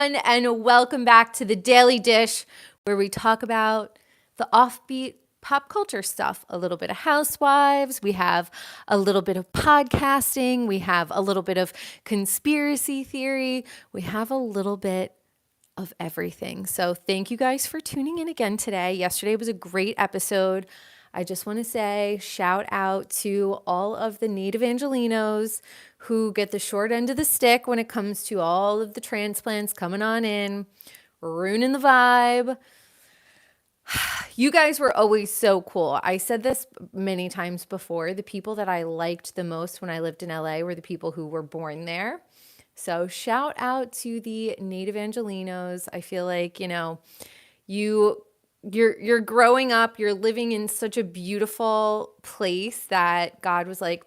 And welcome back to the Daily Dish, where we talk about the offbeat pop culture stuff. A little bit of housewives, we have a little bit of podcasting, we have a little bit of conspiracy theory, we have a little bit of everything. So thank you guys for tuning in again today. Yesterday was a great episode. I just want to say shout out to all of the native Angelinos who get the short end of the stick when it comes to all of the transplants coming on in, ruining the vibe. You guys were always so cool. I said this many times before. The people that I liked the most when I lived in LA were the people who were born there. So shout out to the native Angelinos. I feel like, you're growing up, you're living in such a beautiful place that God was like,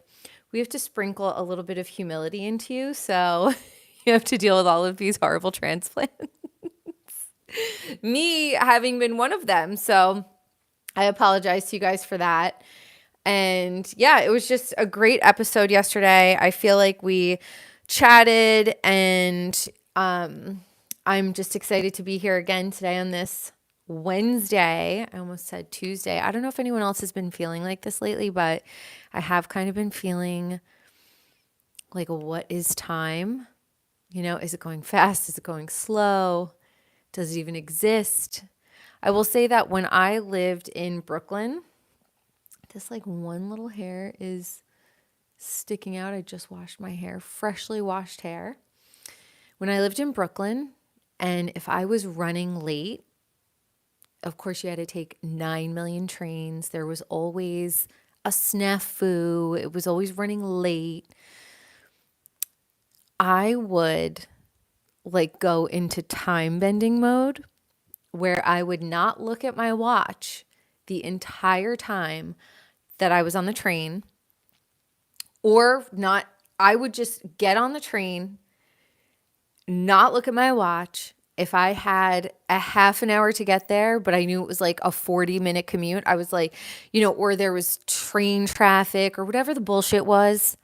we have to sprinkle a little bit of humility into you. So you have to deal with all of these horrible transplants. Me having been one of them. So I apologize to you guys for that. And yeah, it was just a great episode yesterday. I feel like we chatted, and I'm just excited to be here again today on this Wednesday. I almost said Tuesday. I don't know if anyone else has been feeling like this lately, but I have kind of been feeling like, what is time? Is it going fast? Is it going slow? Does it even exist? I will say that when I lived in Brooklyn, this like one little hair is sticking out. I just washed my hair, freshly washed hair. When I lived in Brooklyn, and if I was running late, of course you had to take 9 million trains. There was always a snafu. It was always running late. I would like go into time bending mode where I would not look at my watch the entire time that I was on the train, or not. I would just get on the train, not look at my watch. If I had a half an hour to get there, but I knew it was like a 40-minute commute, I was like, or there was train traffic or whatever the bullshit was,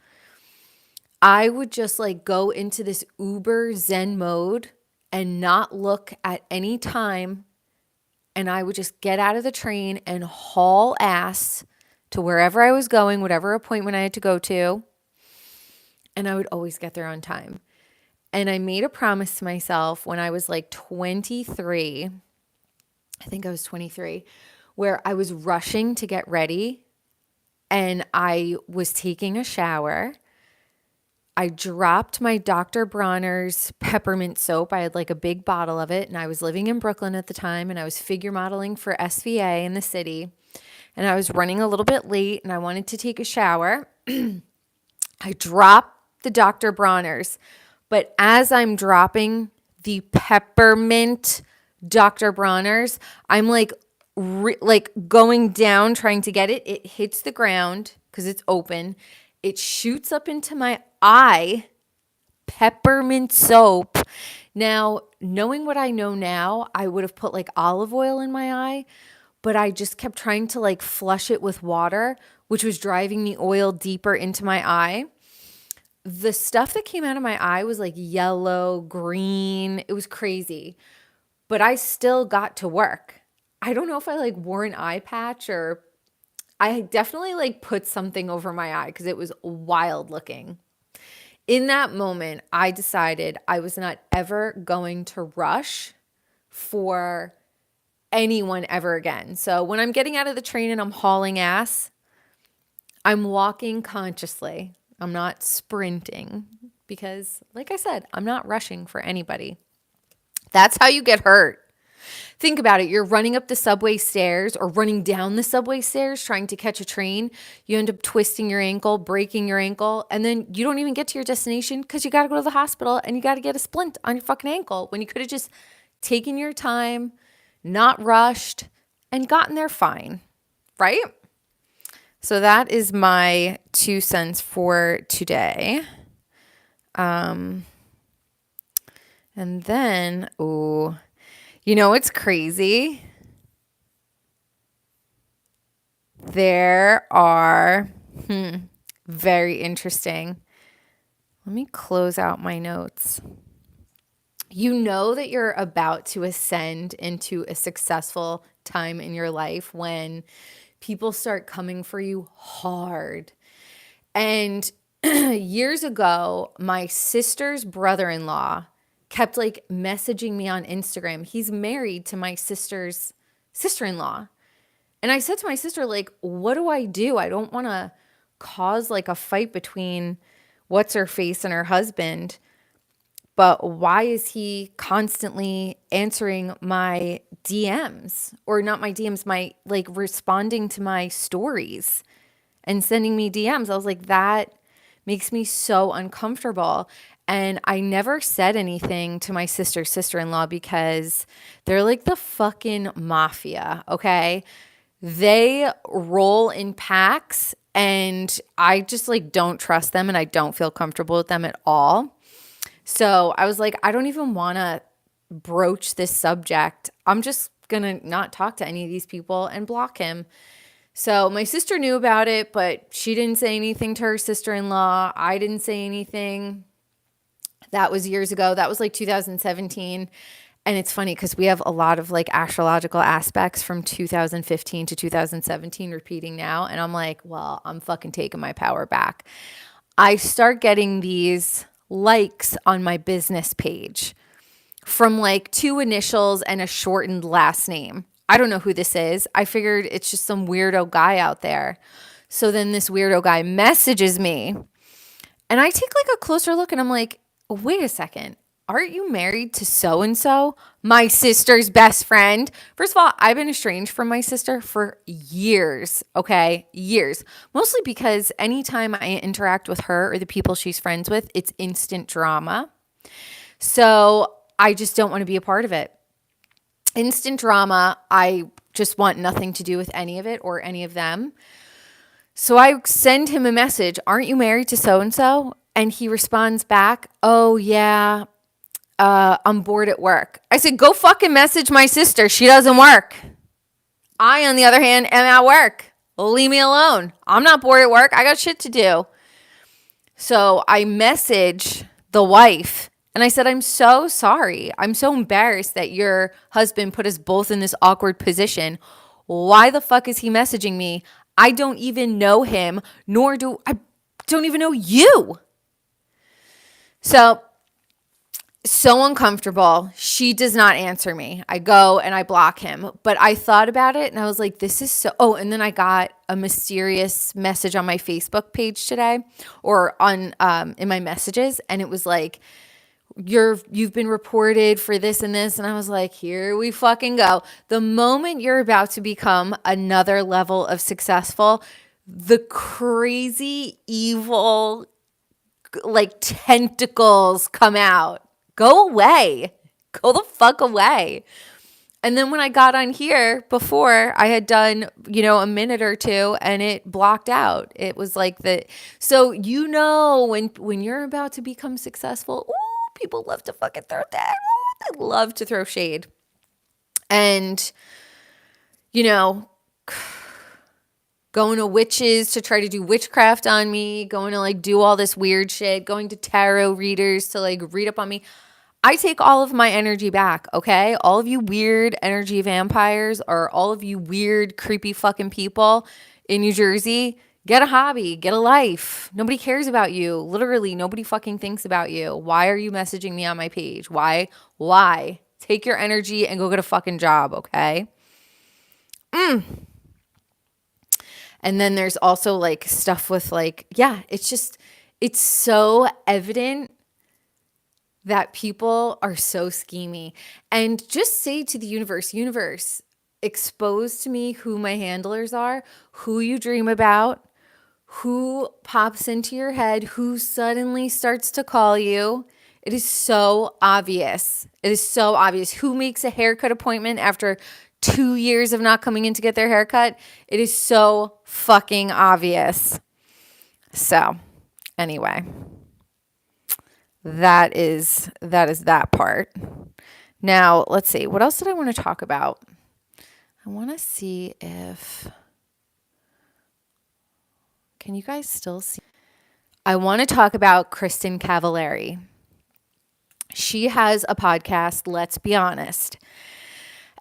I would just like go into this uber zen mode and not look at any time. And I would just get out of the train and haul ass to wherever I was going, whatever appointment I had to go to. And I would always get there on time. And I made a promise to myself when I was like 23, I think I was 23, where I was rushing to get ready and I was taking a shower. I dropped my Dr. Bronner's peppermint soap. I had like a big bottle of it, and I was living in Brooklyn at the time, and I was figure modeling for SVA in the city, and I was running a little bit late, and I wanted to take a shower. I dropped the Dr. Bronner's, but as I'm dropping the peppermint Dr. Bronner's, I'm like going down trying to get it. It hits the ground because it's open. It shoots up into my eye, peppermint soap. Now, knowing what I know now, I would have put like olive oil in my eye, but I just kept trying to like flush it with water, which was driving the oil deeper into my eye. The stuff that came out of my eye was like yellow, green. It was crazy, but I still got to work. I don't know if I like wore an eye patch, or I definitely like put something over my eye because it was wild looking. In that moment, I decided I was not ever going to rush for anyone ever again. So when I'm getting out of the train and I'm hauling ass, I'm walking consciously. I'm not sprinting because, like I said, I'm not rushing for anybody. That's how you get hurt. Think about it. You're running up the subway stairs or running down the subway stairs trying to catch a train. You end up twisting your ankle, breaking your ankle, and then you don't even get to your destination because you got to go to the hospital and you got to get a splint on your fucking ankle when you could have just taken your time, not rushed, and gotten there fine, right? So that is my 2 cents for today. And then, it's crazy. There are, very interesting. Let me close out my notes. you know that you're about to ascend into a successful time in your life when people start coming for you hard. And years ago, my sister's brother-in-law kept like messaging me on Instagram. He's married to my sister's sister-in-law. And I said to my sister, like, what do? I don't want to cause like a fight between what's her face and her husband. But why is he constantly answering my DMs, or not my DMs, my like responding to my stories and sending me DMs? I was like, that makes me so uncomfortable. And I never said anything to my sister-in-law because they're like the fucking mafia, okay? They roll in packs and I just like don't trust them and I don't feel comfortable with them at all. So I was like, I don't even want to broach this subject. I'm just going to not talk to any of these people and block him. So my sister knew about it, but she didn't say anything to her sister-in-law. I didn't say anything. That was years ago. That was like 2017. And it's funny because we have a lot of like astrological aspects from 2015 to 2017 repeating now. And I'm like, well, I'm fucking taking my power back. I start getting these likes on my business page from like 2 initials and a shortened last name. I don't know who this is. I figured it's just some weirdo guy out there. So then this weirdo guy messages me and I take like a closer look and I'm like, wait a second. Aren't you married to so-and-so? My sister's best friend. First of all, I've been estranged from my sister for years, okay? Years. Mostly because anytime I interact with her or the people she's friends with, it's instant drama. So I just don't want to be a part of it. Instant drama. I just want nothing to do with any of it or any of them. So I send him a message, aren't you married to so-and-so? And he responds back, oh yeah, I'm bored at work. I said, go fucking message my sister. She doesn't work. I, on the other hand, am at work. Leave me alone. I'm not bored at work. I got shit to do. So I message the wife and I said, I'm so sorry. I'm so embarrassed that your husband put us both in this awkward position. Why the fuck is he messaging me? I don't even know him, nor do I don't even know you. So uncomfortable. She does not answer me. I go and I block him. But I thought about it and I was like, this is so. Oh, and then I got a mysterious message on my Facebook page today or on in my messages. And it was like, you've been reported for this and this. And I was like, here we fucking go. The moment you're about to become another level of successful, the crazy, evil, like tentacles come out. Go away. Go the fuck away. And then when I got on here before, I had done, a minute or two and it blocked out. It was like so when you're about to become successful, ooh, people love to fucking throw that. Ooh, they love to throw shade. And, going to witches to try to do witchcraft on me, going to like do all this weird shit, going to tarot readers to like read up on me. I take all of my energy back, okay? All of you weird energy vampires or all of you weird, creepy fucking people in New Jersey, get a hobby, get a life. Nobody cares about you. Literally, nobody fucking thinks about you. Why are you messaging me on my page? Why? Take your energy and go get a fucking job, okay? And then there's also like stuff with like, it's so evident that people are so schemy. And just say to the universe, expose to me who my handlers are, who you dream about, who pops into your head, who suddenly starts to call you. It is so obvious. Who makes a haircut appointment after 2 years of not coming in to get their haircut? It is so fucking obvious. So, anyway. That is that part. Now, let's see. What else did I want to talk about? I want to see if... Can you guys still see? I want to talk about Kristin Cavallari. She has a podcast, Let's Be Honest.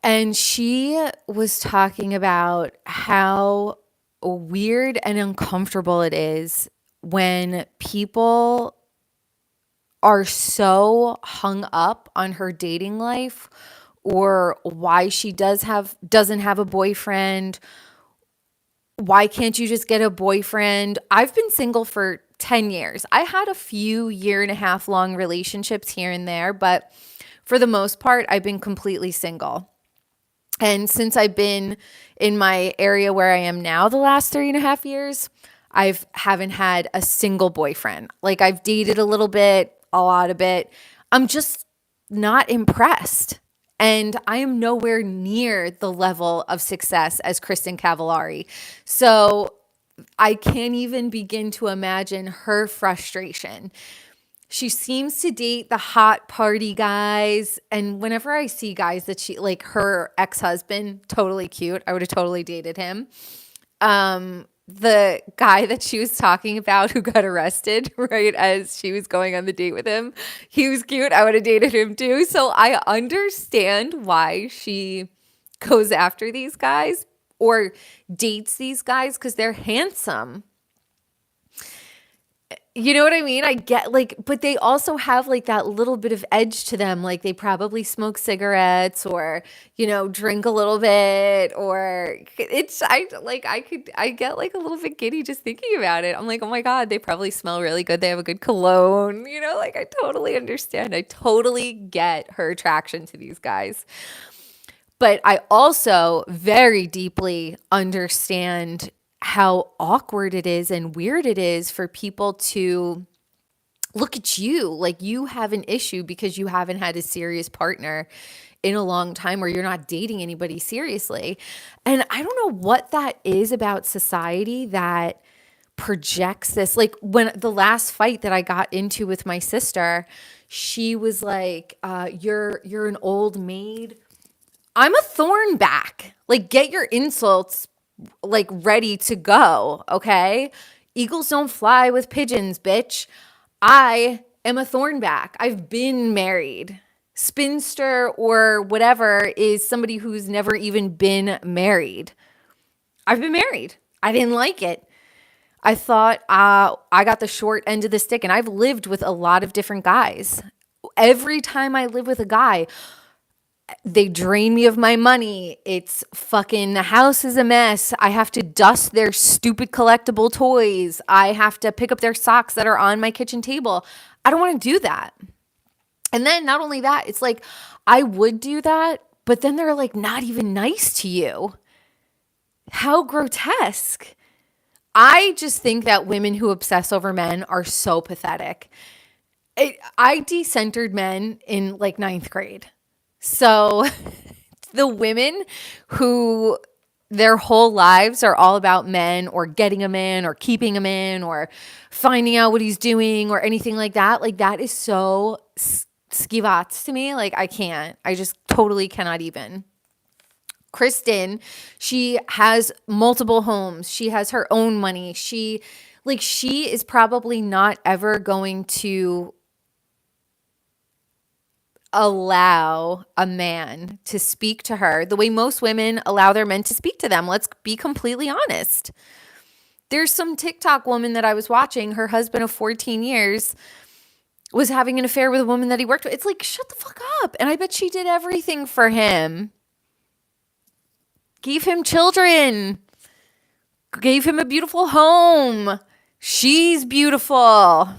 And she was talking about how weird and uncomfortable it is when people are so hung up on her dating life or why she doesn't have a boyfriend. Why can't you just get a boyfriend? I've been single for 10 years. I had a few year and a half long relationships here and there, but for the most part, I've been completely single. And since I've been in my area where I am now the last 3.5 years, I haven't had a single boyfriend. Like I've dated a little bit, a lot of it. I'm just not impressed. And I am nowhere near the level of success as Kristin Cavallari. So I can't even begin to imagine her frustration. She seems to date the hot party guys. And whenever I see guys that she, like her ex-husband, totally cute. I would have totally dated him. The guy that she was talking about who got arrested right as she was going on the date with him, he was cute. I would have dated him too. So I understand why she goes after these guys or dates these guys because they're handsome. You know what I mean? I get like, but they also have like that little bit of edge to them. Like they probably smoke cigarettes or, drink a little bit or I get like a little bit giddy just thinking about it. I'm like, oh my God, they probably smell really good. They have a good cologne, like I totally understand. I totally get her attraction to these guys. But I also very deeply understand how awkward it is and weird it is for people to look at you like you have an issue because you haven't had a serious partner in a long time or you're not dating anybody seriously. And I don't know what that is about society that projects this. Like when the last fight that I got into with my sister, she was like, you're an old maid. I'm a thornback. Like get your insults like ready to go, okay? Eagles don't fly with pigeons, bitch. I am a thornback. I've been married. Spinster or whatever is somebody who's never even been married. I've been married. I didn't like it. I thought I got the short end of the stick, and I've lived with a lot of different guys. Every time I live with a guy, they drain me of my money. It's fucking, the house is a mess. I have to dust their stupid collectible toys. I have to pick up their socks that are on my kitchen table. I don't want to do that. And then not only that, it's like I would do that, but then they're like not even nice to you. How grotesque. I just think that women who obsess over men are so pathetic. I decentered men in like ninth grade. So the women who their whole lives are all about men or getting a man or keeping a man or finding out what he's doing or anything like that is so skivats to me. Like I can't. I just totally cannot even. Kristin, she has multiple homes. She has her own money. She is probably not ever going to allow a man to speak to her the way most women allow their men to speak to them. Let's be completely honest. There's some TikTok woman that I was watching. Her husband of 14 years was having an affair with a woman that he worked with. It's like, shut the fuck up. And I bet she did everything for him. Gave him children. Gave him a beautiful home. She's beautiful.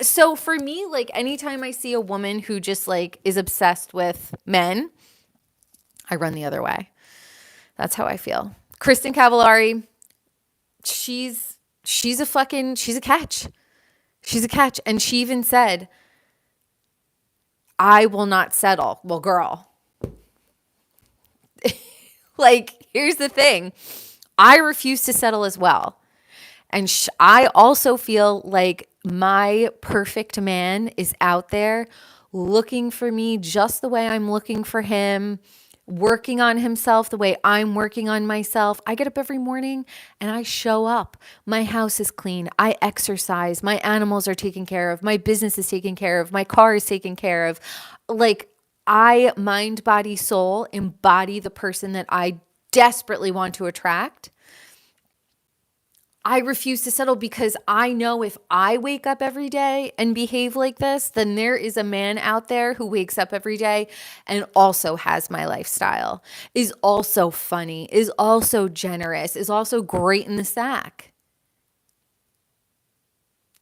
So for me, like anytime I see a woman who just like is obsessed with men, I run the other way. That's how I feel. Kristin Cavallari, she's a catch. She's a catch. And she even said, I will not settle. Well, girl, like here's the thing. I refuse to settle as well. And I also feel like my perfect man is out there looking for me just the way I'm looking for him, working on himself the way I'm working on myself. I get up every morning and I show up. My house is clean. I exercise. My animals are taken care of. My business is taken care of. My car is taken care of. Like, I, mind, body, soul, embody the person that I desperately want to attract. I refuse to settle because I know if I wake up every day and behave like this, then there is a man out there who wakes up every day and also has my lifestyle, is also funny, is also generous, is also great in the sack.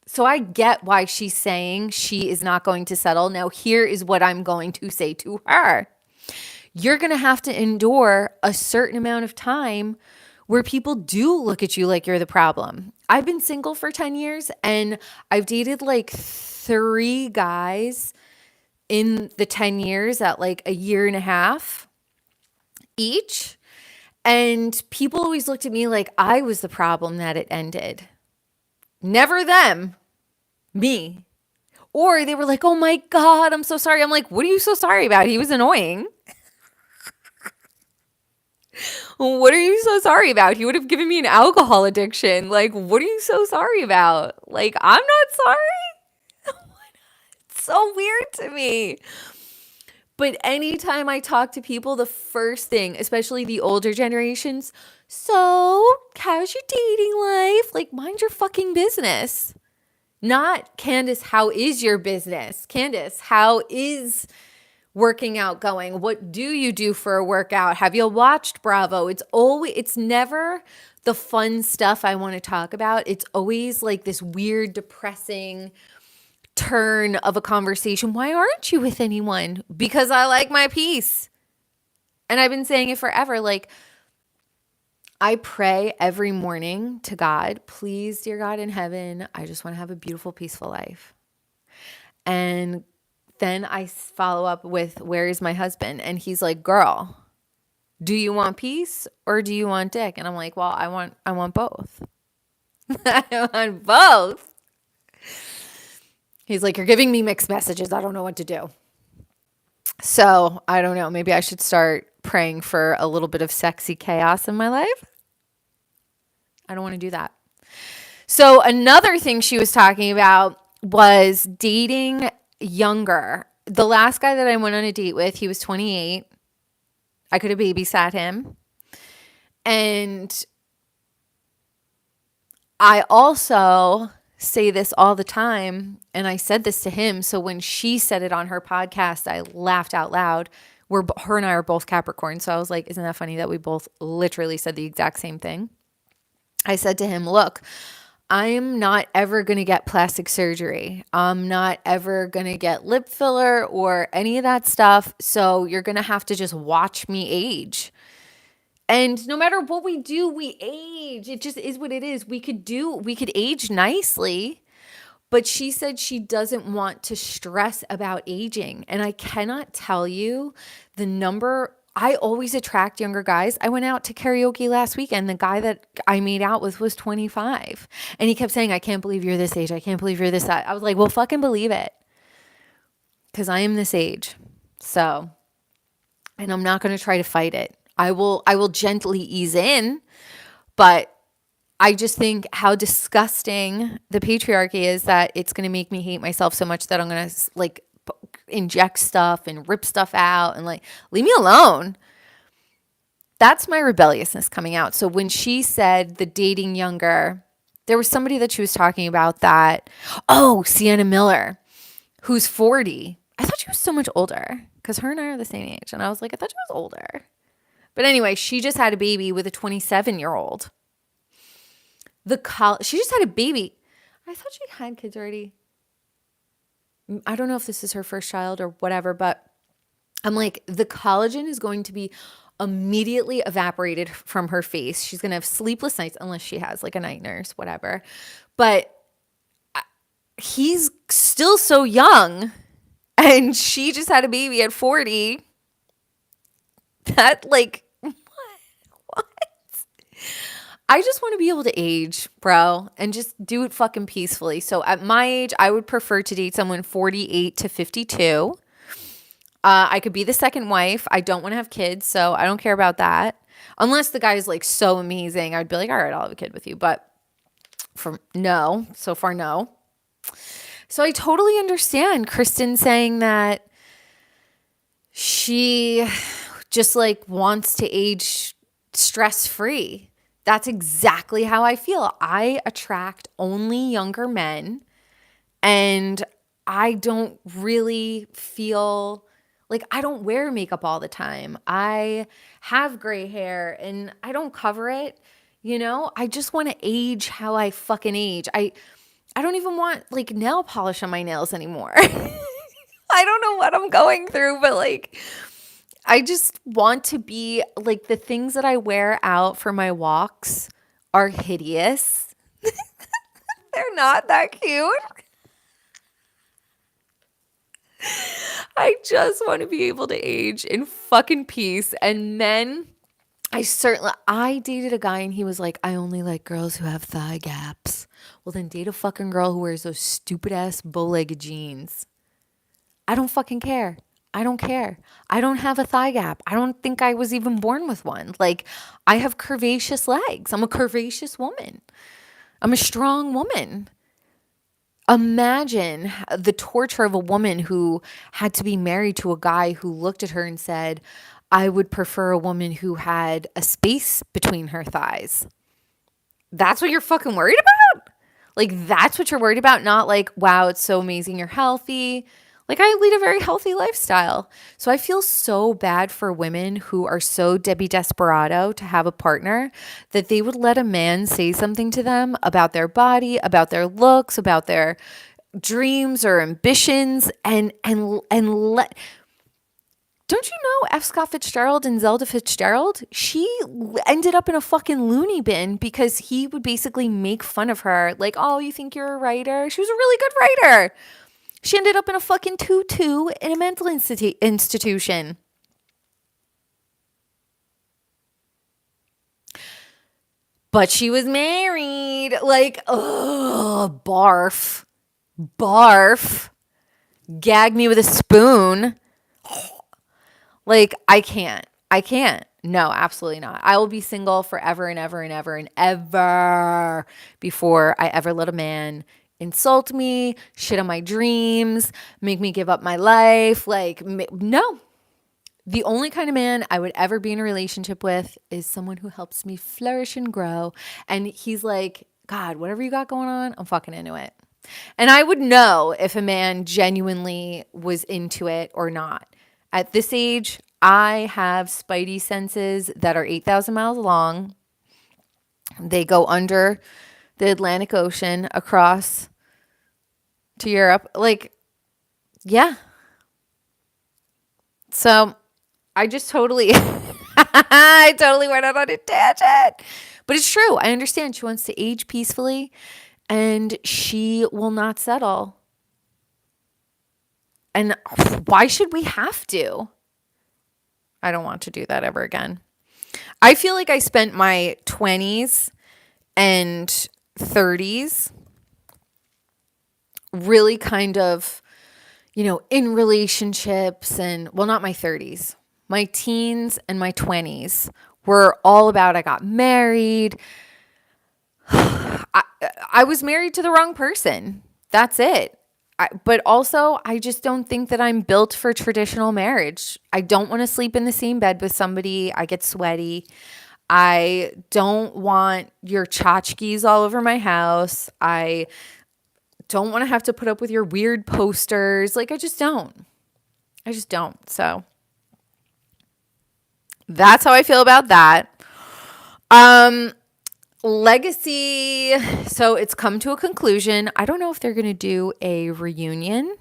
So I get why she's saying she is not going to settle. Now, here is what I'm going to say to her. You're going to have to endure a certain amount of time where people do look at you like you're the problem. I've been single for 10 years and I've dated like 3 guys in the 10 years at like a year and a half each. And people always looked at me like I was the problem that it ended. Never them, me. Or they were like, oh my God, I'm so sorry. I'm like, what are you so sorry about? He was annoying. What are you so sorry about? He would have given me an alcohol addiction. Like, what are you so sorry about? Like, I'm not sorry. It's so weird to me. But anytime I talk to people, the first thing, especially the older generations, so how's your dating life? Like, mind your fucking business. Not, Candace, how is your business? Candace, how is working out going? What do you do for a workout? Have you watched Bravo? It's never the fun stuff I want to talk about. It's always like this weird, depressing turn of a conversation. Why aren't you with anyone? Because I like my peace. And I've been saying it forever. Like, I pray every morning to God, please, dear God in heaven, I just want to have a beautiful, peaceful life. And then I follow up with, where is my husband? And he's like, girl, do you want peace or do you want dick? And I'm like, well, I want both. I want both. He's like, you're giving me mixed messages. I don't know what to do. So I don't know. Maybe I should start praying for a little bit of sexy chaos in my life. I don't want to do that. So another thing she was talking about was dating younger. The last guy that I went on a date with, he was 28. I could have babysat him. And I also say this all the time, and I said this to him. So when she said it on her podcast, I laughed out loud. Her and I are both Capricorn. So I was like, isn't that funny that we both literally said the exact same thing? I said to him, look, I'm not ever going to get plastic surgery. I'm not ever going to get lip filler or any of that stuff. So you're going to have to just watch me age. And no matter what we do, we age. It just is what it is. We could age nicely. But she said she doesn't want to stress about aging. And I cannot tell you the number. I always attract younger guys. I went out to karaoke last weekend. The guy that I made out with was 25. And he kept saying, I can't believe you're this age. I can't believe you're this age. I was like, well, fucking believe it. Because I am this age. So, and I'm not going to try to fight it. I will gently ease in. But I just think how disgusting the patriarchy is that it's going to make me hate myself so much that I'm going to like inject stuff and rip stuff out and like, leave me alone. That's my rebelliousness coming out. So when she said the dating younger, there was somebody that she was talking about that, Sienna Miller, who's 40. I thought she was so much older because her and I are the same age. And I was like, I thought she was older. But anyway, she just had a baby with a 27-year-old. She just had a baby. I thought she had kids already. I don't know if this is her first child or whatever, but I'm like, the collagen is going to be immediately evaporated from her face. She's going to have sleepless nights unless she has like a night nurse, whatever. But he's still so young and she just had a baby at 40. That like, what? I just want to be able to age, bro, and just do it fucking peacefully. So at my age, I would prefer to date someone 48 to 52. I could be the second wife. I don't want to have kids, so I don't care about that. Unless the guy's like so amazing, I'd be like, all right, I'll have a kid with you. But so far, no. So I totally understand Kristin saying that she just like wants to age stress free. That's exactly how I feel. I attract only younger men, and I don't really feel like I don't wear makeup all the time. I have gray hair and I don't cover it. I just want to age how I fucking age. I don't even want like nail polish on my nails anymore. I don't know what I'm going through, but like I just want to be like the things that I wear out for my walks are hideous. They're not that cute. I just want to be able to age in fucking peace. And men, I dated a guy and he was like, I only like girls who have thigh gaps. Well, then date a fucking girl who wears those stupid ass bow-legged jeans. I don't fucking care. I don't care. I don't have a thigh gap. I don't think I was even born with one. Like, I have curvaceous legs. I'm a curvaceous woman. I'm a strong woman. Imagine the torture of a woman who had to be married to a guy who looked at her and said, I would prefer a woman who had a space between her thighs. That's what you're fucking worried about? Like, that's what you're worried about? Not like, wow, it's so amazing you're healthy. Like, I lead a very healthy lifestyle. So I feel so bad for women who are so Debbie Desperado to have a partner that they would let a man say something to them about their body, about their looks, about their dreams or ambitions, and let. Don't you know F. Scott Fitzgerald and Zelda Fitzgerald? She ended up in a fucking loony bin because he would basically make fun of her. Like, oh, you think you're a writer? She was a really good writer. She ended up in a fucking tutu in a mental institution. But she was married. Like, ugh, barf. Barf. Gag me with a spoon. Like, I can't. No, absolutely not. I will be single forever and ever and ever and ever before I ever let a man insult me, shit on my dreams, make me give up my life. Like, no. The only kind of man I would ever be in a relationship with is someone who helps me flourish and grow. And he's like, God, whatever you got going on, I'm fucking into it. And I would know if a man genuinely was into it or not. At this age, I have spidey senses that are 8,000 miles long. They go under the Atlantic Ocean across to Europe. Like, yeah. So I just totally, I totally went out on a tangent. But it's true. I understand she wants to age peacefully and she will not settle. And why should we have to? I don't want to do that ever again. I feel like I spent my 20s and 30s really kind of, in relationships and, well, not my 30s. My teens and my 20s were all about I got married. I was married to the wrong person. That's it. But also, I just don't think that I'm built for traditional marriage. I don't want to sleep in the same bed with somebody. I get sweaty. I don't want your tchotchkes all over my house. I don't want to have to put up with your weird posters. Like, I just don't. So that's how I feel about that. Legacy. So it's come to a conclusion. I don't know if they're going to do a reunion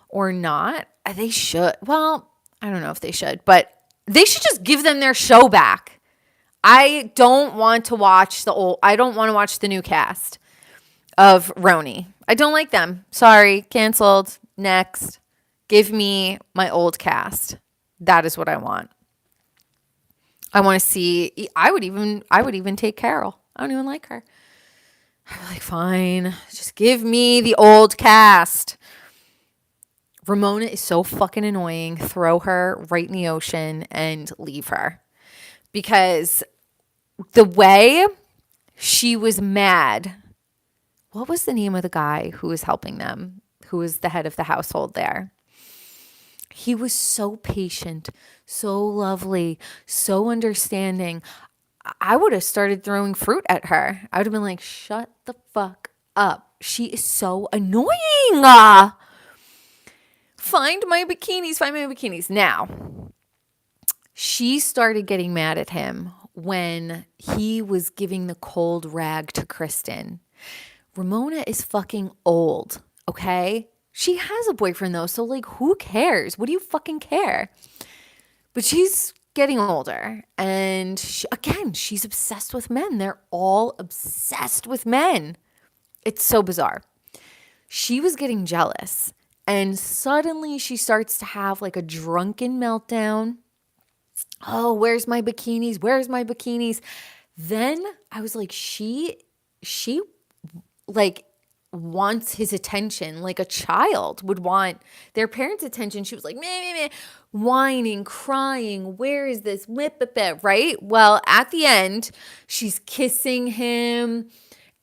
or not. They should. Well, I don't know if they should, but they should just give them their show back. I don't want to watch the new cast of Roni. I don't like them. Sorry, canceled. Next. Give me my old cast. That is what I want. I want to see. I would even take Carol. I don't even like her. I'm like, fine, just give me the old cast. Ramona is so fucking annoying. Throw her right in the ocean and leave her. Because the way she was mad. What was the name of the guy who was helping them? Who was the head of the household there? He was so patient, so lovely, so understanding. I would have started throwing fruit at her. I would have been like, shut the fuck up. She is so annoying. Find my bikinis, find my bikinis. Now, she started getting mad at him when he was giving the cold rag to Kristin. Ramona is fucking old, okay? She has a boyfriend though, so like who cares? What do you fucking care? But she's getting older and she's obsessed with men. They're all obsessed with men. It's so bizarre. She was getting jealous and suddenly she starts to have like a drunken meltdown. Oh, where's my bikinis? Where's my bikinis? Then I was like, she like wants his attention like a child would want their parents' attention. She was like, meh, meh, meh, whining, crying. Where is this? Whip, right? Well, at the end, she's kissing him.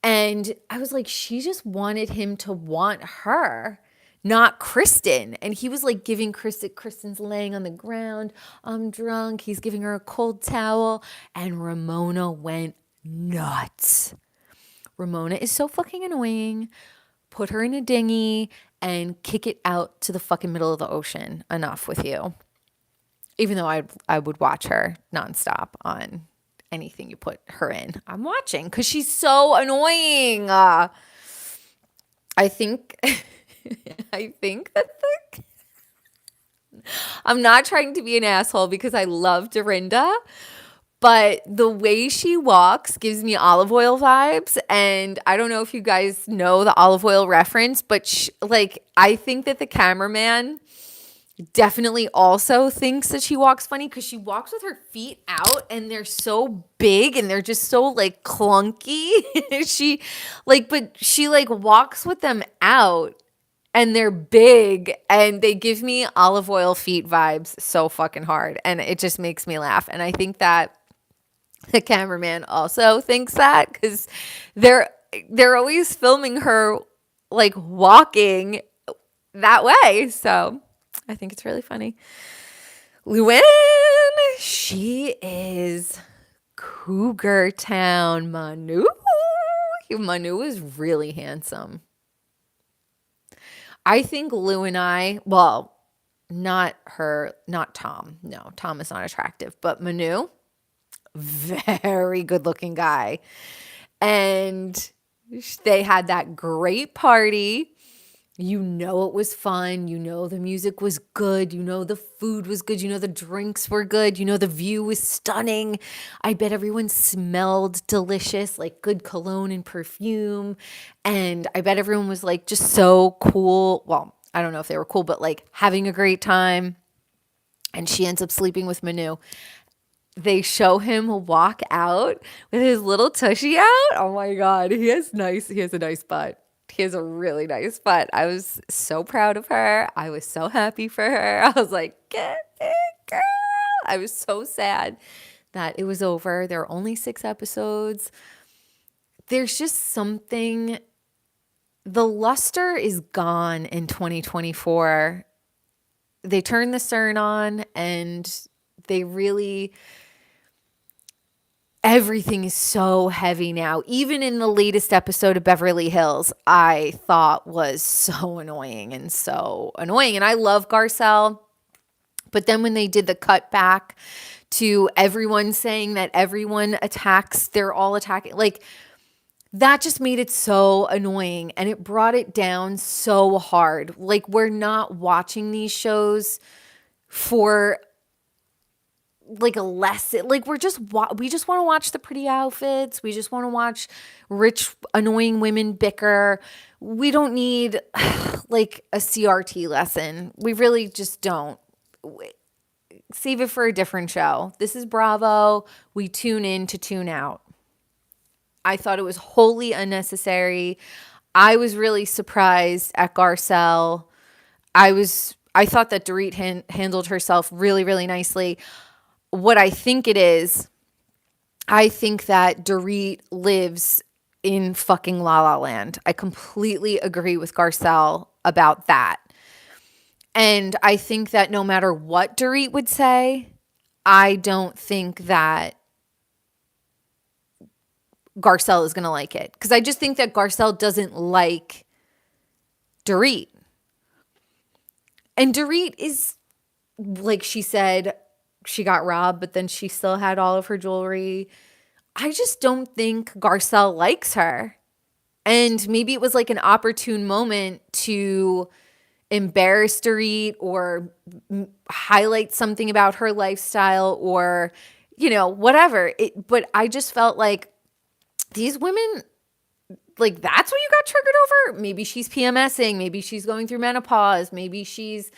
And I was like, she just wanted him to want her, not Kristin. And he was like giving Kristin's laying on the ground. I'm drunk. He's giving her a cold towel. And Ramona went nuts. Ramona is so fucking annoying. Put her in a dinghy and kick it out to the fucking middle of the ocean. Enough with you. Even though I would watch her nonstop on anything you put her in. I'm watching because she's so annoying. I think that I'm not trying to be an asshole because I love Dorinda. But the way she walks gives me olive oil vibes. And I don't know if you guys know the olive oil reference, but I think that the cameraman definitely also thinks that she walks funny because she walks with her feet out and they're so big and they're just so like clunky. she walks with them out and they're big and they give me olive oil feet vibes so fucking hard. And it just makes me laugh. And I think that the cameraman also thinks that because they're always filming her like walking that way. So I think it's really funny. Luann, she is Cougar Town. Manu is really handsome. I think Lou and I, well, not Tom. No, Tom is not attractive, but Manu, very good looking guy. And they had that great party. You know it was fun. You know the music was good. You know the food was good. You know the drinks were good. You know the view was stunning. I bet everyone smelled delicious, like good cologne and perfume. And I bet everyone was like just so cool. Well, I don't know if they were cool, but like having a great time. And she ends up sleeping with Manu. They show him walk out with his little tushy out. Oh my God. He has a nice butt. He has a really nice butt. I was so proud of her. I was so happy for her. I was like, get it, girl. I was so sad that it was over. There are only 6 episodes. There's just something, the luster is gone in 2024. They turned the CERN on and they really, everything is so heavy now. Even in the latest episode of Beverly Hills, I thought was so annoying. And I love Garcelle. But then when they did the cut back to everyone saying that everyone attacks, they're all attacking, like that just made it so annoying. And it brought it down so hard. Like we're not watching these shows for like a lesson, like we just want to watch the pretty outfits. We just want to watch rich annoying women bicker. We don't need like a CRT lesson. We really just don't. Save it for a different show. This is Bravo. We tune in to tune out. I thought it was wholly unnecessary. I was really surprised at Garcelle. I thought that Dorit handled herself really, really nicely. What I think it is, I think that Dorit lives in fucking La La Land. I completely agree with Garcelle about that. And I think that no matter what Dorit would say, I don't think that Garcelle is going to like it. Because I just think that Garcelle doesn't like Dorit. And Dorit is, like she said, she got robbed, but then she still had all of her jewelry. I just don't think Garcelle likes her. And maybe it was like an opportune moment to embarrass Dorit or highlight something about her lifestyle or, whatever. But I just felt like these women, like, that's what you got triggered over? Maybe she's PMSing. Maybe she's going through menopause. Maybe she's,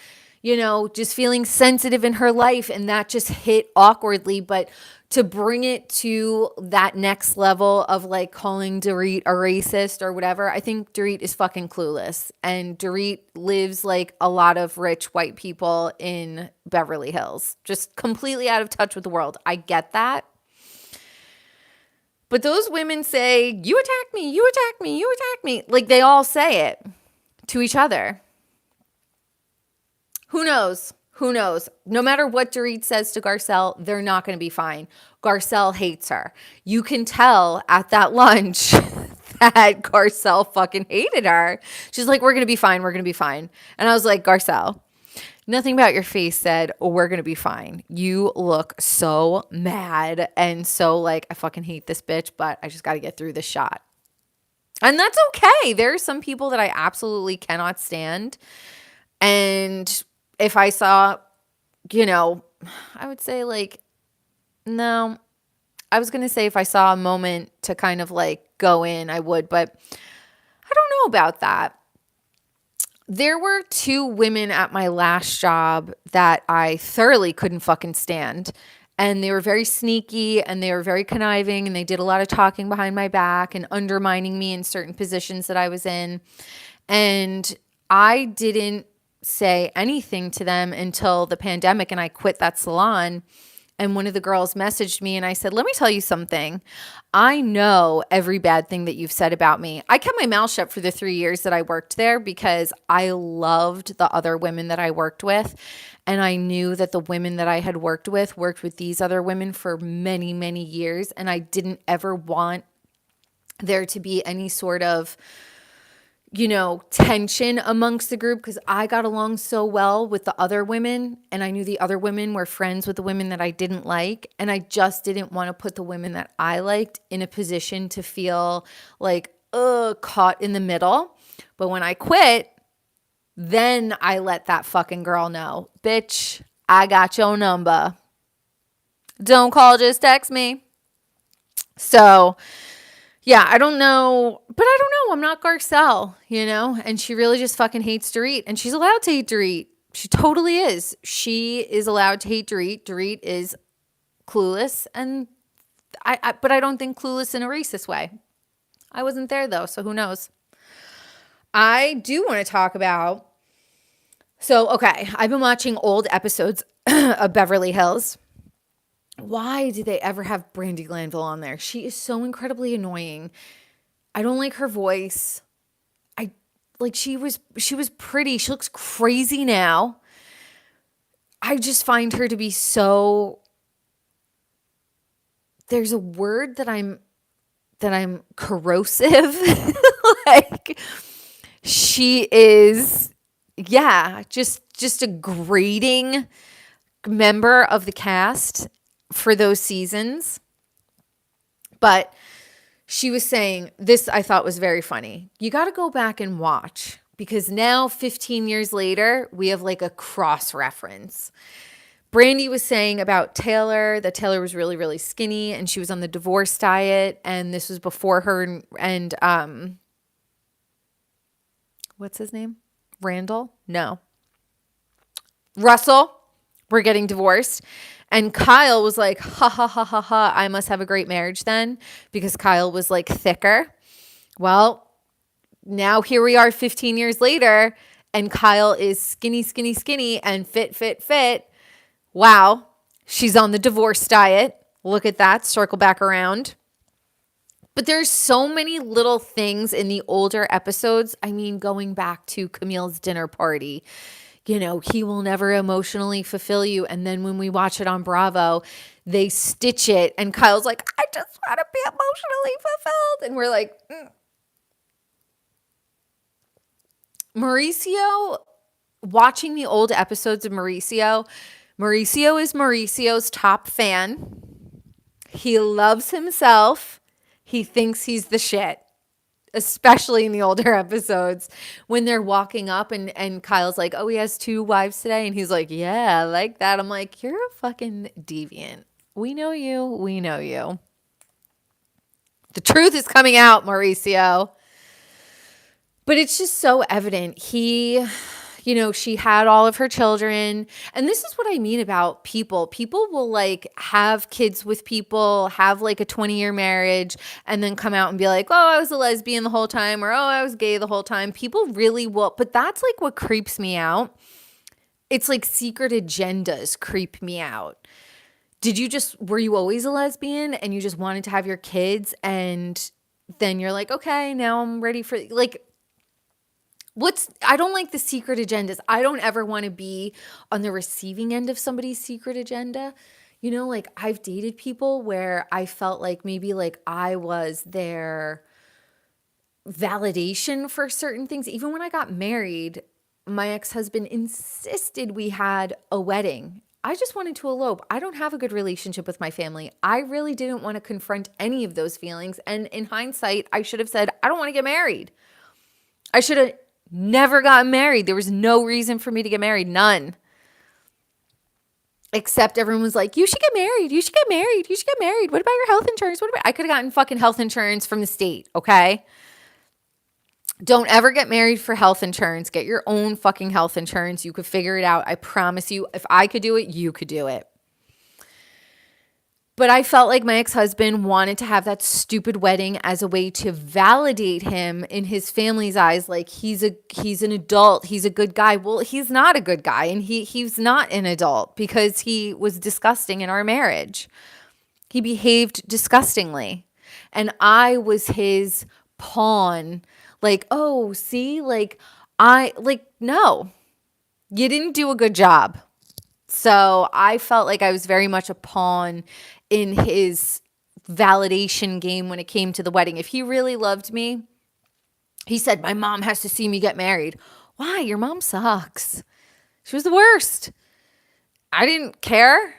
just feeling sensitive in her life and that just hit awkwardly. But to bring it to that next level of like calling Dorit a racist or whatever, I think Dorit is fucking clueless. And Dorit lives like a lot of rich white people in Beverly Hills, just completely out of touch with the world. I get that. But those women say, you attack me, you attack me, you attack me. Like they all say it to each other. Who knows? Who knows? No matter what Dorit says to Garcelle, they're not going to be fine. Garcelle hates her. You can tell at that lunch that Garcelle fucking hated her. She's like, we're going to be fine. We're going to be fine. And I was like, Garcelle, nothing about your face said, oh, we're going to be fine. You look so mad and so like, I fucking hate this bitch, but I just got to get through this shot. And that's okay. There are some people that I absolutely cannot stand. And if I saw, I would say like, no, I was going to say if I saw a moment to kind of like go in, I would, but I don't know about that. There were 2 women at my last job that I thoroughly couldn't fucking stand. And they were very sneaky and they were very conniving and they did a lot of talking behind my back and undermining me in certain positions that I was in. And I didn't say anything to them until the pandemic and I quit that salon. And one of the girls messaged me and I said, let me tell you something. I know every bad thing that you've said about me. I kept my mouth shut for the 3 years that I worked there because I loved the other women that I worked with. And I knew that the women that I had worked with these other women for many, many years. And I didn't ever want there to be any sort of tension amongst the group because I got along so well with the other women and I knew the other women were friends with the women that I didn't like. And I just didn't want to put the women that I liked in a position to feel like, caught in the middle. But when I quit, then I let that fucking girl know, bitch, I got your number. Don't call, just text me. So yeah, I don't know, but I don't know. I'm not Garcelle, and she really just fucking hates Dorit, and she's allowed to hate Dorit. She totally is. She is allowed to hate Dorit. Dorit is clueless, and but I don't think clueless in a racist way. I wasn't there though, so who knows? I do want to talk about. So okay, I've been watching old episodes of Beverly Hills. Why do they ever have Brandy Glanville on there? She is so incredibly annoying. I don't like her voice. She was pretty. She looks crazy now. I just find her to be so. There's a word that I'm corrosive. Like she is, yeah, just a grating member of the cast for those seasons. But she was saying this, I thought was very funny. You got to go back and watch because now 15 years later, we have like a cross reference. Brandy was saying about Taylor that Taylor was really, really skinny and she was on the divorce diet. And this was before her and what's his name? Randall? No. Russell were getting divorced. And Kyle was like, ha, ha, ha, ha, ha, I must have a great marriage then because Kyle was like thicker. Well, now here we are 15 years later and Kyle is skinny, skinny, skinny and fit, fit, fit. Wow. She's on the divorce diet. Look at that. Circle back around. But there's so many little things in the older episodes. I mean, going back to Camille's dinner party, you know, he will never emotionally fulfill you. And then when we watch it on Bravo, they stitch it and Kyle's like, I just want to be emotionally fulfilled. And we're like, Mauricio, watching the old episodes of Mauricio is Mauricio's top fan. He loves himself. He thinks he's the shit, especially in the older episodes when they're walking up and Kyle's like, oh, he has 2 wives today. And he's like, yeah, I like that. I'm like, you're a fucking deviant. We know you. We know you. The truth is coming out, Mauricio. But it's just so evident. He, you know, she had all of her children. And this is what I mean about people. People will like have kids with people, have like a 20-year marriage, and then come out and be like, oh, I was a lesbian the whole time, or oh, I was gay the whole time. People really will. But that's like what creeps me out. It's like secret agendas creep me out. Were you always a lesbian and you just wanted to have your kids and then you're like, okay, now I'm ready for like, I don't like the secret agendas. I don't ever want to be on the receiving end of somebody's secret agenda. You know, like I've dated people where I felt like maybe like I was their validation for certain things. Even when I got married, my ex-husband insisted we had a wedding. I just wanted to elope. I don't have a good relationship with my family. I really didn't want to confront any of those feelings. And in hindsight, I should have said, I don't want to get married. I should have never gotten married. There was no reason for me to get married. None. Except everyone was like, you should get married. You should get married. You should get married. What about your health insurance? I could have gotten fucking health insurance from the state. Okay. Don't ever get married for health insurance. Get your own fucking health insurance. You could figure it out. I promise you, if I could do it, you could do it. But I felt like my ex-husband wanted to have that stupid wedding as a way to validate him in his family's eyes. Like he's an adult. He's a good guy. Well, he's not a good guy. And he's not an adult because he was disgusting in our marriage. He behaved disgustingly. And I was his pawn. Like, oh, see, no, you didn't do a good job. So I felt like I was very much a pawn in his validation game when it came to the wedding. If he really loved me, he said, my mom has to see me get married. Why? Your mom sucks. She was the worst. I didn't care.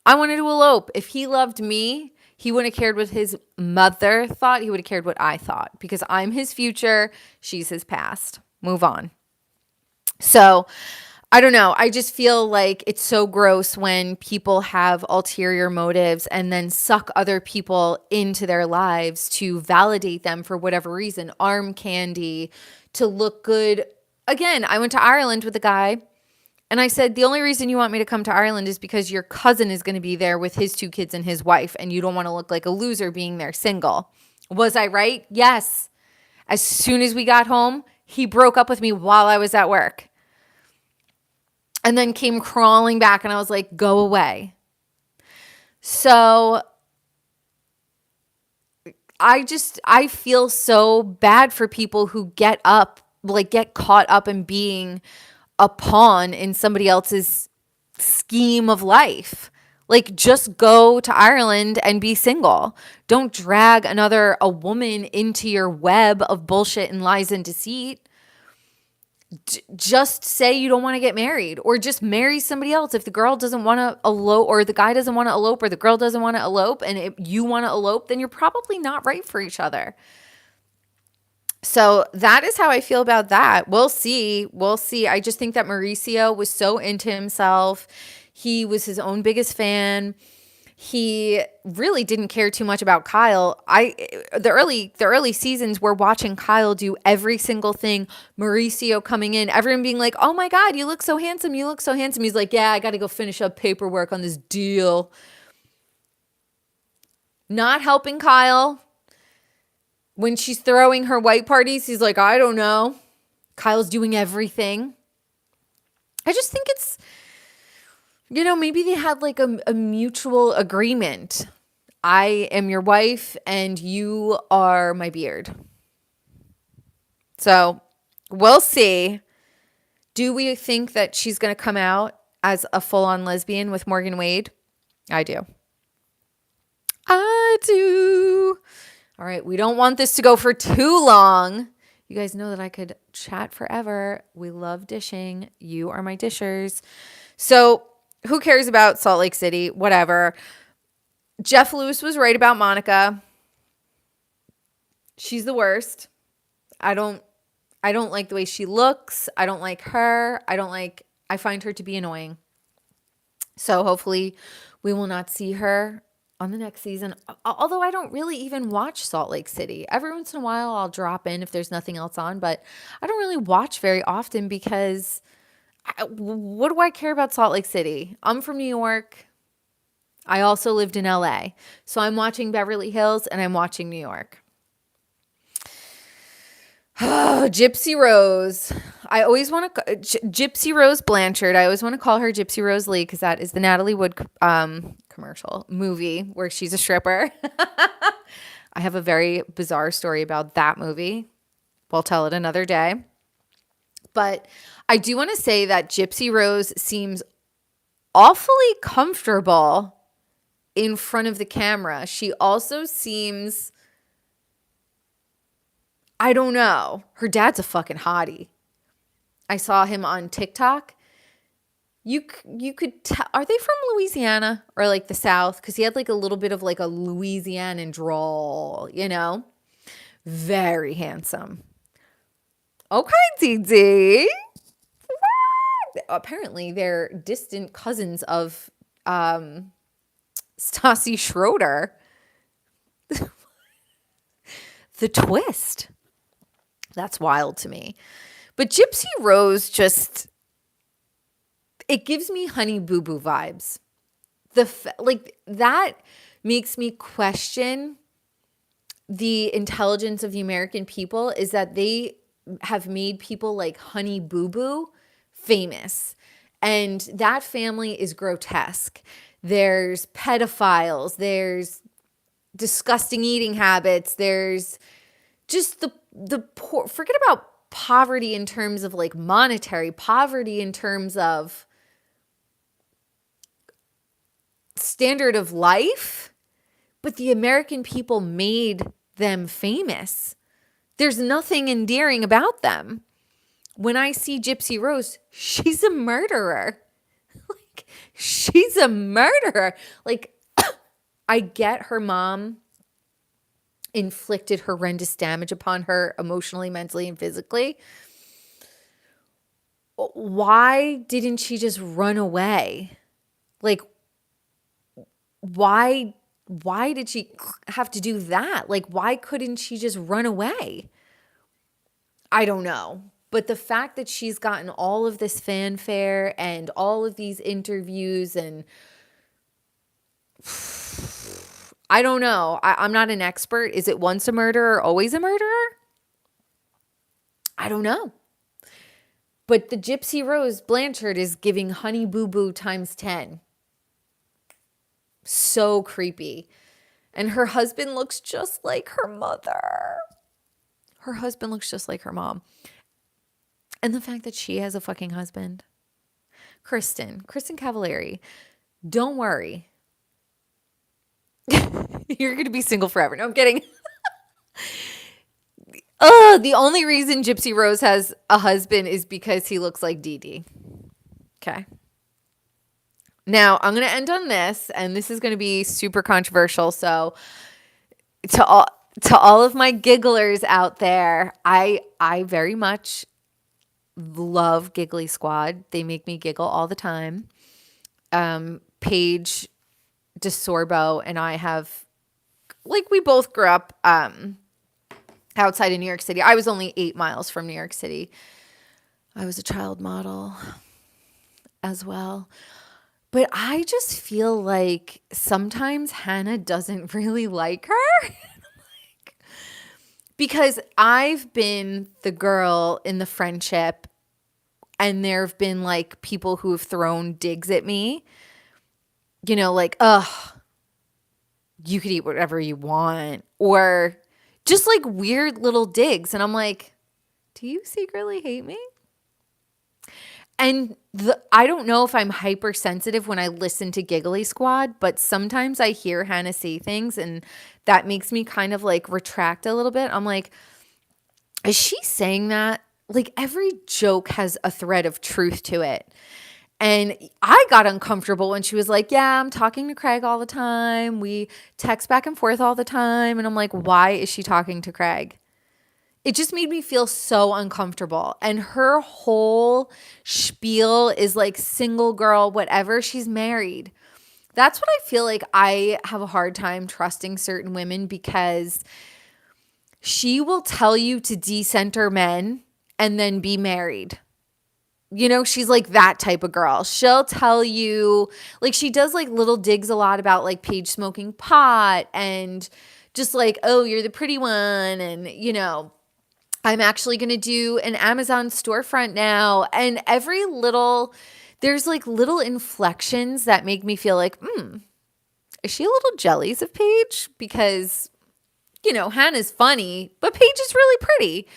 I wanted to elope. If he loved me, he wouldn't have cared what his mother thought. He would have cared what I thought because I'm his future. She's his past. Move on. So I don't know. I just feel like it's so gross when people have ulterior motives and then suck other people into their lives to validate them for whatever reason. Arm candy, to look good. Again, I went to Ireland with a guy. And I said, the only reason you want me to come to Ireland is because your cousin is going to be there with his 2 kids and his wife, and you don't want to look like a loser being there single. Was I right? Yes. As soon as we got home, he broke up with me while I was at work. And then came crawling back, and I was like, go away. So I feel so bad for people who get caught up in being a pawn in somebody else's scheme of life. Like, just go to Ireland and be single. Don't drag a woman into your web of bullshit and lies and deceit. Just say you don't want to get married, or just marry somebody else. If the girl doesn't want to elope, or the guy doesn't want to elope, or the girl doesn't want to elope, and if you want to elope, then you're probably not right for each other. So that is how I feel about that. We'll see. I just think that Mauricio was so into himself. He was his own biggest fan. He really didn't care too much about Kyle. The early seasons, we're watching Kyle do every single thing. Mauricio coming in, everyone being like, oh my God, you look so handsome. You look so handsome. He's like, yeah, I got to go finish up paperwork on this deal. Not helping Kyle. When she's throwing her white parties, he's like, I don't know. Kyle's doing everything. I just think it's, maybe they had like a mutual agreement. I am your wife and you are my beard. So we'll see. Do we think that she's going to come out as a full-on lesbian with Morgan Wade? I do. I do. All right. We don't want this to go for too long. You guys know that I could chat forever. We love dishing. You are my dishers. So who cares about Salt Lake City? Whatever. Jeff Lewis was right about Monica. She's the worst. I don't like the way she looks. I don't like her. I find her to be annoying. So hopefully we will not see her on the next season. Although I don't really even watch Salt Lake City. Every once in a while I'll drop in if there's nothing else on, but I don't really watch very often because what do I care about Salt Lake City? I'm from New York. I also lived in LA. So I'm watching Beverly Hills and I'm watching New York. Oh, Gypsy Rose. I always want to Gypsy Rose Blanchard. I always want to call her Gypsy Rose Lee because that is the Natalie Wood commercial movie where she's a stripper. I have a very bizarre story about that movie. We'll tell it another day. But I do want to say that Gypsy Rose seems awfully comfortable in front of the camera. She also seems, I don't know. Her dad's a fucking hottie. I saw him on TikTok. You could tell, are they from Louisiana or like the South? Because he had like a little bit of like a Louisianan drawl, Very handsome. Okay, DD. Apparently, they're distant cousins of Stassi Schroeder. The twist. That's wild to me. But Gypsy Rose just, it gives me Honey Boo Boo vibes. That makes me question the intelligence of the American people, is that they have made people like Honey Boo Boo famous. And that family is grotesque. There's pedophiles. There's disgusting eating habits. There's just the poor. Forget about poverty in terms of like monetary poverty, in terms of standard of life. But the American people made them famous. There's nothing endearing about them. When I see Gypsy Rose, she's a murderer. She's a murderer. I get her mom inflicted horrendous damage upon her emotionally, mentally, and physically. Why didn't she just run away? Why did she have to do that? Why couldn't she just run away? I don't know. But the fact that she's gotten all of this fanfare and all of these interviews, and I don't know. I'm not an expert. Is it once a murderer, always a murderer? I don't know. But the Gypsy Rose Blanchard is giving Honey Boo Boo times 10. So creepy. And her husband looks just like her mother. Her husband looks just like her mom. And the fact that she has a fucking husband. Kristin Cavallari, don't worry. You're going to be single forever. No, I'm kidding. The only reason Gypsy Rose has a husband is because he looks like Dee Dee. Okay. Now, I'm going to end on this, and this is going to be super controversial. So to all of my gigglers out there, I very much love Giggly Squad. They make me giggle all the time. Paige DeSorbo and I have, we both grew up outside of New York City. I was only 8 miles from New York City. I was a child model as well. But I just feel like sometimes Hannah doesn't really like her. because I've been the girl in the friendship and there have been like people who have thrown digs at me, like, you could eat whatever you want, or just like weird little digs. And I'm like, do you secretly hate me? And I don't know if I'm hypersensitive when I listen to Giggly Squad, but sometimes I hear Hannah say things and that makes me kind of like retract a little bit. I'm like, is she saying that? Like every joke has a thread of truth to it. And I got uncomfortable when she was like, yeah, I'm talking to Craig all the time. We text back and forth all the time. And I'm like, why is she talking to Craig? It just made me feel so uncomfortable. And her whole spiel is like single girl, whatever. She's married. That's what I feel like I have a hard time trusting certain women, because she will tell you to decenter men and then be married. She's like that type of girl. She'll tell you, like, she does like little digs a lot about like Paige smoking pot and just like, oh, you're the pretty one. And, I'm actually going to do an Amazon storefront now. And there's like little inflections that make me feel like, is she a little jealous of Paige? Because, Hannah's funny, but Paige is really pretty.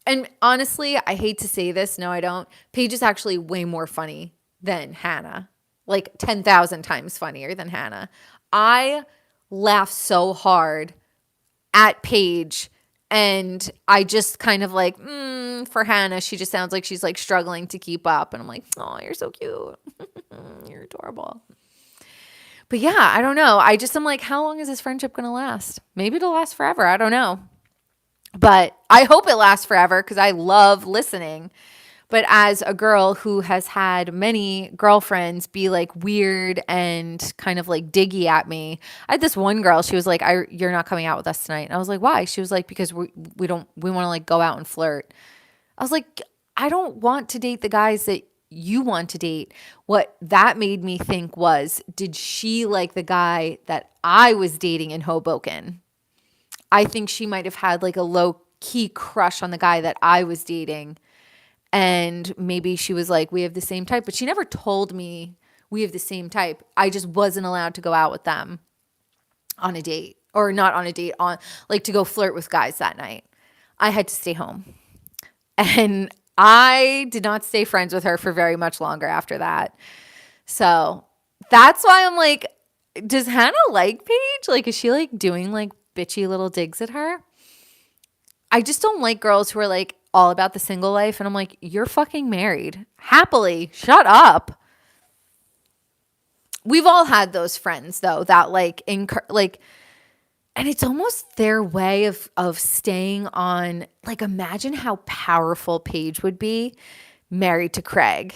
And honestly, I hate to say this. No, I don't. Paige is actually way more funny than Hannah. Like 10,000 times funnier than Hannah. I laugh so hard at Paige. And I just kind of like, for Hannah, she just sounds like she's like struggling to keep up. And I'm like, oh, you're so cute. You're adorable. But yeah, I don't know. I'm like, how long is this friendship going to last? Maybe it'll last forever. I don't know. But I hope it lasts forever because I love listening. But as a girl who has had many girlfriends be like weird and kind of like diggy at me, I had this one girl, she was like, you're not coming out with us tonight. And I was like, why? She was like, because we want to like go out and flirt. I was like, I don't want to date the guys that you want to date. What that made me think was, did she like the guy that I was dating in Hoboken? I think she might have had like a low key crush on the guy that I was dating. And maybe she was like, we have the same type, but she never told me we have the same type. I just wasn't allowed to go out with them on a date, or not on a date, on like to go flirt with guys that night. I had to stay home. And I did not stay friends with her for very much longer after that. So that's why I'm like, does Hannah like Paige? Like, is she like doing like bitchy little digs at her? I just don't like girls who are like all about the single life. And I'm like, you're fucking married. Happily. Shut up. We've all had those friends though, that like, and it's almost their way of staying on, like, imagine how powerful Paige would be married to Craig.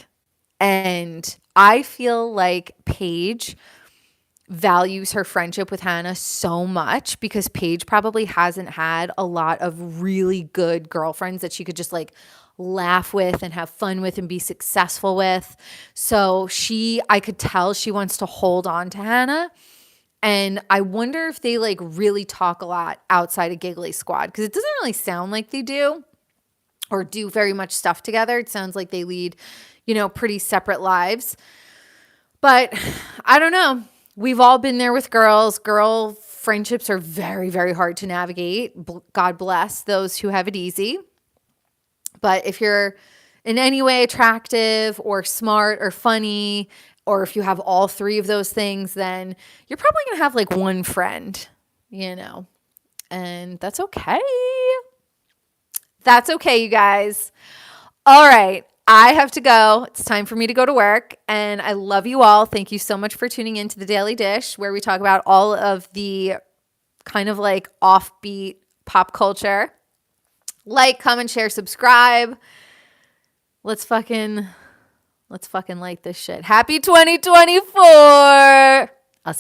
And I feel like Paige values her friendship with Hannah so much because Paige probably hasn't had a lot of really good girlfriends that she could just like laugh with and have fun with and be successful with. So I could tell she wants to hold on to Hannah. And I wonder if they like really talk a lot outside of Giggly Squad, because it doesn't really sound like they do or do very much stuff together. It sounds like they lead, pretty separate lives. But I don't know. We've all been there with girls. Girl friendships are very, very hard to navigate. God bless those who have it easy. But if you're in any way attractive or smart or funny, or if you have all three of those things, then you're probably going to have like one friend, and that's okay. That's okay, you guys. All right. I have to go. It's time for me to go to work. And I love you all. Thank you so much for tuning into the Daily Dish, where we talk about all of the kind of like offbeat pop culture. Like, comment, share, subscribe. Let's fucking light this shit. Happy 2024. I'll see you.